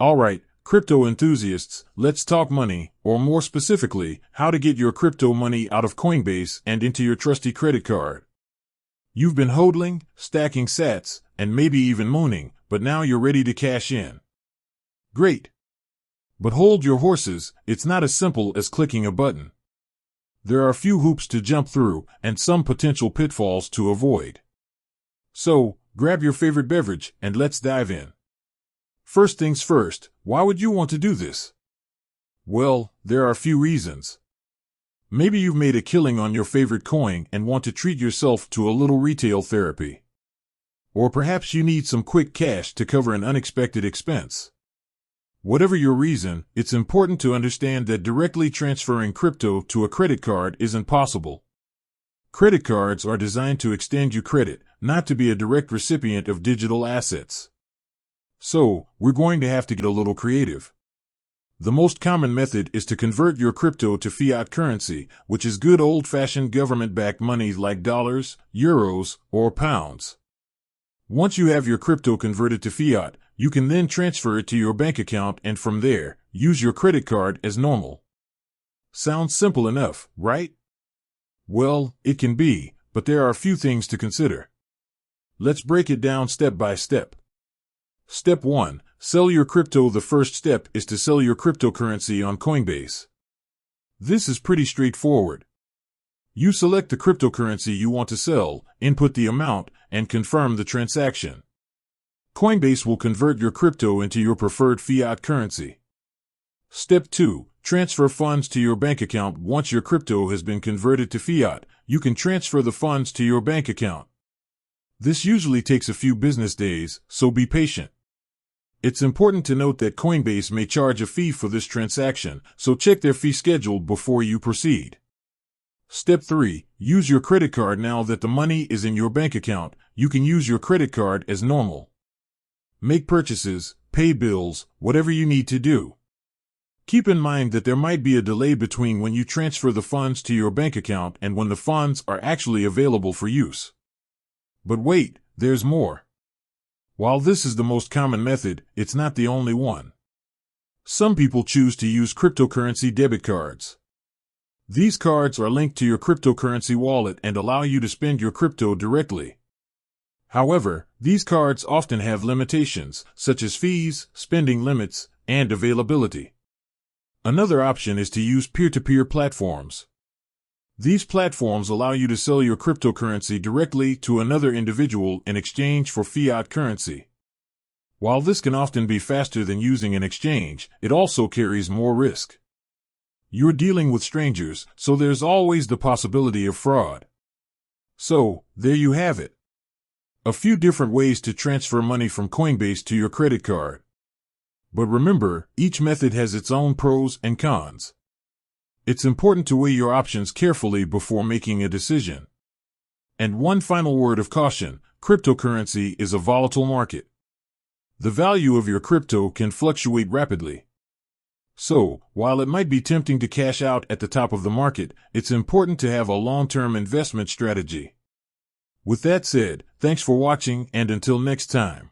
Alright, crypto enthusiasts, let's talk money, or more specifically, how to get your crypto money out of Coinbase and into your trusty credit card. You've been hodling, stacking sats, and maybe even mooning, but now you're ready to cash in. Great. But hold your horses, it's not as simple as clicking a button. There are a few hoops to jump through, and some potential pitfalls to avoid. So, grab your favorite beverage, and let's dive in. First things first, why would you want to do this? Well, there are a few reasons. Maybe you've made a killing on your favorite coin and want to treat yourself to a little retail therapy. Or perhaps you need some quick cash to cover an unexpected expense. Whatever your reason, it's important to understand that directly transferring crypto to a credit card isn't possible. Credit cards are designed to extend you credit, not to be a direct recipient of digital assets. So, we're going to have to get a little creative. The most common method is to convert your crypto to fiat currency, which is good old-fashioned government-backed money like dollars, euros, or pounds. Once you have your crypto converted to fiat, you can then transfer it to your bank account and from there, use your credit card as normal. Sounds simple enough, right? Well, it can be, but there are a few things to consider. Let's break it down step by step. Step 1. Sell your crypto. The first step is to sell your cryptocurrency on Coinbase. This is pretty straightforward. You select the cryptocurrency you want to sell, input the amount, and confirm the transaction. Coinbase will convert your crypto into your preferred fiat currency. Step 2. Transfer funds to your bank account. Once your crypto has been converted to fiat, you can transfer the funds to your bank account. This usually takes a few business days, so be patient. It's important to note that Coinbase may charge a fee for this transaction, so check their fee schedule before you proceed. Step 3. Use your credit card. Now that the money is in your bank account, you can use your credit card as normal. Make purchases, pay bills, whatever you need to do. Keep in mind that there might be a delay between when you transfer the funds to your bank account and when the funds are actually available for use. But wait, there's more. While this is the most common method, it's not the only one. Some people choose to use cryptocurrency debit cards. These cards are linked to your cryptocurrency wallet and allow you to spend your crypto directly. However, these cards often have limitations, such as fees, spending limits, and availability. Another option is to use peer-to-peer platforms. These platforms allow you to sell your cryptocurrency directly to another individual in exchange for fiat currency. While this can often be faster than using an exchange, it also carries more risk. You're dealing with strangers, so there's always the possibility of fraud. So, there you have it. A few different ways to transfer money from Coinbase to your credit card. But remember, each method has its own pros and cons. It's important to weigh your options carefully before making a decision. And one final word of caution, cryptocurrency is a volatile market. The value of your crypto can fluctuate rapidly. So, while it might be tempting to cash out at the top of the market, it's important to have a long-term investment strategy. With that said, thanks for watching and until next time.